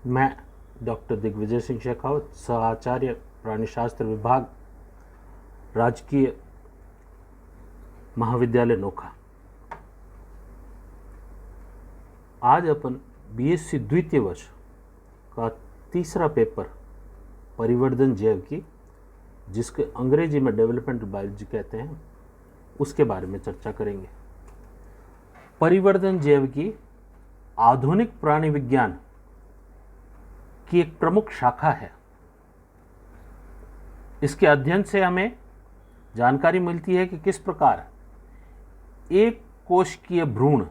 मैं डॉक्टर दिग्विजय सिंह शेखावत, सहाचार्य प्राणीशास्त्र विभाग, राजकीय महाविद्यालय नोखा। आज अपन बीएससी द्वितीय वर्ष का तीसरा पेपर परिवर्धन जैव की, जिसके अंग्रेजी में डेवलपमेंटल बायोलॉजी कहते हैं, उसके बारे में चर्चा करेंगे। परिवर्धन जैव की आधुनिक प्राणी विज्ञान की एक प्रमुख शाखा है। इसके अध्ययन से हमें जानकारी मिलती है कि किस प्रकार एक कोशिकीय भ्रूण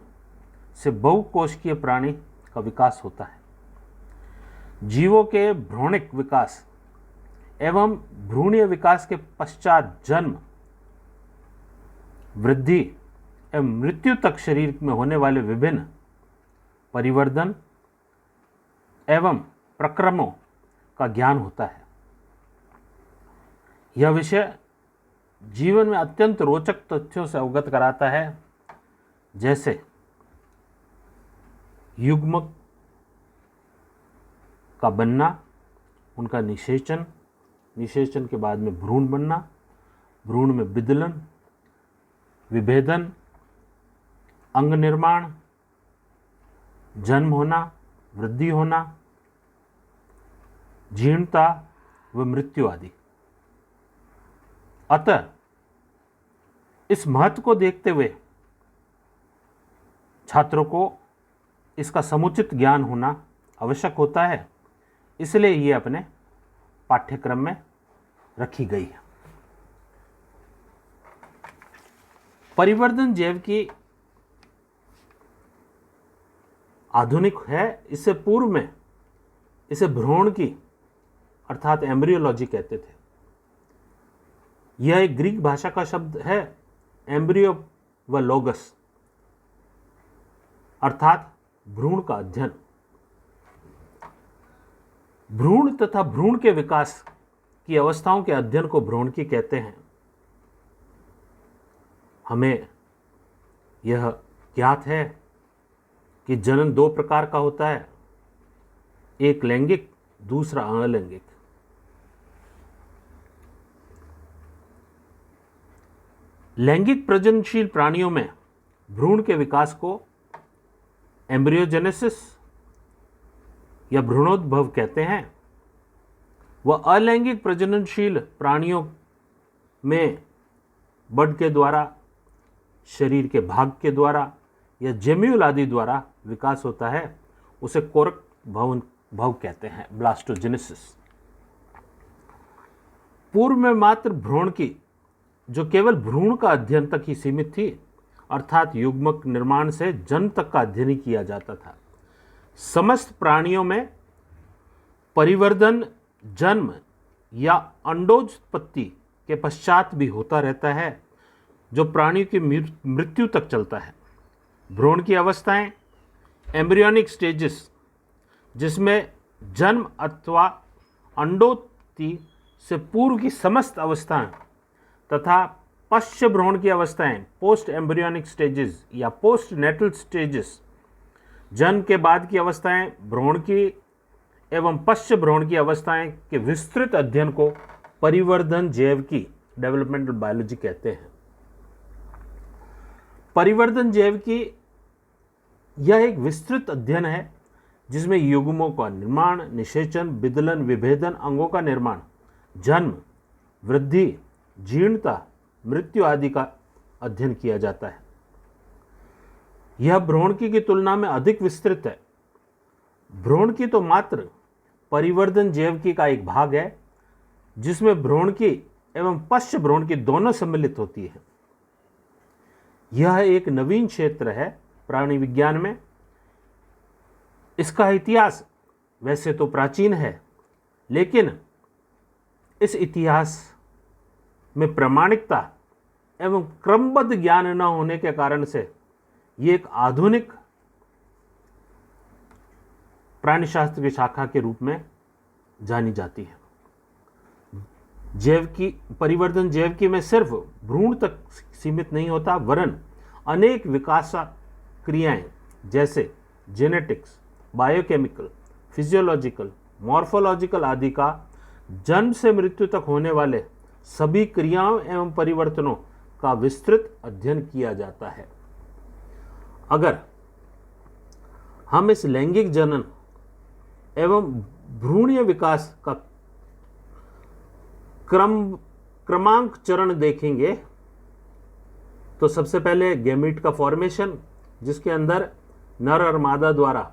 से बहुकोशिकीय प्राणी का विकास होता है। जीवों के भ्रूणिक विकास एवं भ्रूणीय विकास के पश्चात जन्म, वृद्धि एवं मृत्यु तक शरीर में होने वाले विभिन्न परिवर्धन एवं प्रक्रमों का ज्ञान होता है। यह विषय जीवन में अत्यंत रोचक तथ्यों से अवगत कराता है, जैसे युग्मक का बनना, उनका निषेचन, निषेचन के बाद में भ्रूण बनना, भ्रूण में विदलन, विभेदन, अंग निर्माण, जन्म होना, वृद्धि होना, जीर्णता व मृत्यु आदि। अतः इस महत्व को देखते हुए छात्रों को इसका समुचित ज्ञान होना आवश्यक होता है, इसलिए ये अपने पाठ्यक्रम में रखी गई है। परिवर्धन जैव की आधुनिक है। इससे पूर्व में इसे भ्रूण की अर्थात एम्ब्रियोलॉजी कहते थे। यह एक ग्रीक भाषा का शब्द है, एम्ब्रियो व लोगस अर्थात भ्रूण का अध्ययन। भ्रूण तथा भ्रूण के विकास की अवस्थाओं के अध्ययन को भ्रूण की कहते हैं। हमें यह ज्ञात है कि जनन दो प्रकार का होता है, एक लैंगिक, दूसरा अलैंगिक। लैंगिक प्रजननशील प्राणियों में भ्रूण के विकास को एम्ब्रियोजेनेसिस या भ्रूणोद्भव कहते हैं। वह अलैंगिक प्रजननशील प्राणियों में बड के द्वारा, शरीर के भाग के द्वारा या जेम्यूल आदि द्वारा विकास होता है, उसे कोरक भव कहते हैं, ब्लास्टोजेनेसिस। पूर्व में मात्र भ्रूण की, जो केवल भ्रूण का अध्ययन तक ही सीमित थी, अर्थात युग्मक निर्माण से जन्म तक का अध्ययन ही किया जाता था। समस्त प्राणियों में परिवर्धन जन्म या अंडोत्पत्ति के पश्चात भी होता रहता है, जो प्राणियों की मृत्यु तक चलता है। भ्रूण की अवस्थाएं एम्ब्रियोनिक स्टेजेस, जिसमें जन्म अथवा अंडोत्पत्ति से पूर्व की समस्त अवस्थाएं, तथा पश्च भ्रूण की अवस्थाएं पोस्ट एम्ब्रियोनिक स्टेजेस या पोस्ट नेटल स्टेजेस, जन्म के बाद की अवस्थाएं भ्रूण की एवं पश्च भ्रूण की अवस्थाएं के विस्तृत अध्ययन को परिवर्धन जैव की, डेवलपमेंटल बायोलॉजी कहते हैं। परिवर्धन जैव की यह एक विस्तृत अध्ययन है, जिसमें युग्मों का निर्माण, निषेचन, विदलन, विभेदन, अंगों का निर्माण, जन्म, वृद्धि, जीर्णता, मृत्यु आदि का अध्ययन किया जाता है। यह भ्रूणकी की तुलना में अधिक विस्तृत है। भ्रूणकी तो मात्र परिवर्धन जैवकी का एक भाग है, जिसमें भ्रूणकी एवं पश्च भ्रूणकी दोनों सम्मिलित होती है। यह एक नवीन क्षेत्र है प्राणी विज्ञान में। इसका इतिहास वैसे तो प्राचीन है, लेकिन इस इतिहास में प्रामाणिकता एवं क्रमबद्ध ज्ञान न होने के कारण से ये एक आधुनिक प्राणीशास्त्र की शाखा के रूप में जानी जाती है। जैवकी, परिवर्धन जैवकी में सिर्फ भ्रूण तक सीमित नहीं होता, वरन अनेक विकास क्रियाएं जैसे जेनेटिक्स, बायोकेमिकल, फिजियोलॉजिकल, मॉर्फोलॉजिकल आदि का जन्म से मृत्यु तक होने वाले सभी क्रियाओं एवं परिवर्तनों का विस्तृत अध्ययन किया जाता है। अगर हम इस लैंगिक जनन एवं भ्रूणीय विकास का क्रमांक चरण देखेंगे तो सबसे पहले गैमीट का फॉर्मेशन, जिसके अंदर नर और मादा द्वारा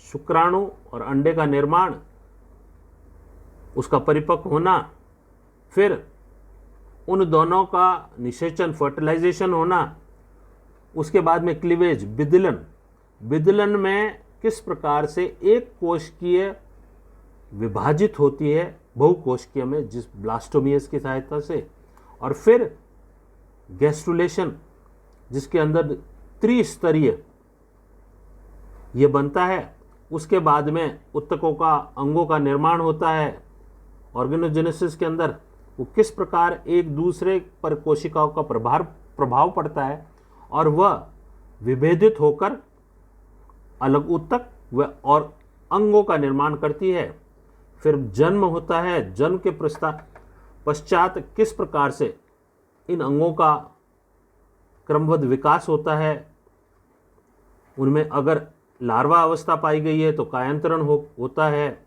शुक्राणु और अंडे का निर्माण, उसका परिपक्व होना, फिर उन दोनों का निषेचन फर्टिलाइजेशन होना, उसके बाद में क्लीवेज विदलन में किस प्रकार से एक कोशिकीय विभाजित होती है बहुकोशिकीय में, जिस ब्लास्टोमियस की सहायता से, और फिर गैस्ट्रुलेशन जिसके अंदर त्रिस्तरीय ये बनता है। उसके बाद में उत्तकों का अंगों का निर्माण होता है ऑर्गेनोजेनेसिस के अंदर। वो किस प्रकार एक दूसरे पर कोशिकाओं का प्रभाव पड़ता है और वह विभेदित होकर अलग उत्तक व और अंगों का निर्माण करती है। फिर जन्म होता है, जन्म के पश्चात किस प्रकार से इन अंगों का क्रमबद्ध विकास होता है। उनमें अगर लार्वा अवस्था पाई गई है तो कायांतरण होता है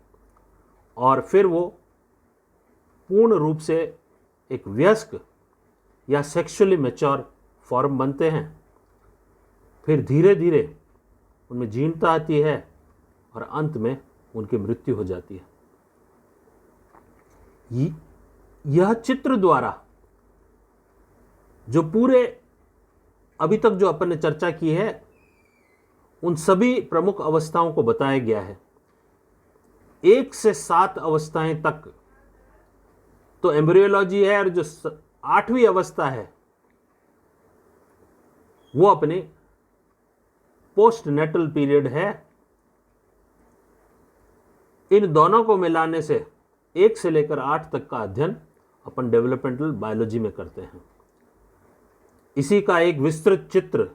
और फिर वो पूर्ण रूप से एक वयस्क या सेक्सुअली मैच्योर फॉर्म बनते हैं। फिर धीरे धीरे उनमें जीर्णता आती है और अंत में उनकी मृत्यु हो जाती है। यह चित्र द्वारा जो पूरे अभी तक जो अपन ने चर्चा की है उन सभी प्रमुख अवस्थाओं को बताया गया है। 1 से 7 अवस्थाएं तक तो एम्ब्रियोलॉजी है, और जो 8वीं अवस्था है वो अपने पोस्ट नेटल पीरियड है। इन दोनों को मिलाने से 1 से लेकर 8 तक का अध्ययन अपन डेवलपमेंटल बायोलॉजी में करते हैं। इसी का एक विस्तृत चित्र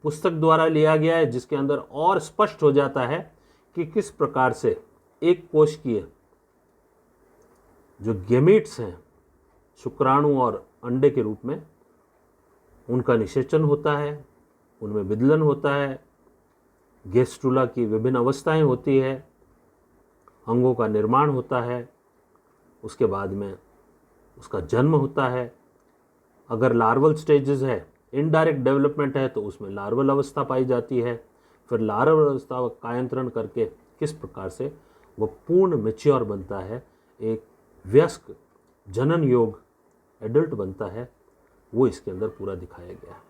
पुस्तक द्वारा लिया गया है, जिसके अंदर और स्पष्ट हो जाता है कि किस प्रकार से एक कोशिकीय जो गैमीट्स हैं, शुक्राणु और अंडे के रूप में, उनका निषेचन होता है, उनमें विदलन होता है, गैस्ट्रुला की विभिन्न अवस्थाएं होती है, अंगों का निर्माण होता है, उसके बाद में उसका जन्म होता है। अगर लार्वल स्टेजेस है, इनडायरेक्ट डेवलपमेंट है, तो उसमें लार्वल अवस्था पाई जाती है। फिर लार्वल अवस्था कायांतरण करके किस प्रकार से वह पूर्ण मैच्योर बनता है, एक वयस्क जनन योग एडल्ट बनता है, वो इसके अंदर पूरा दिखाया गया है।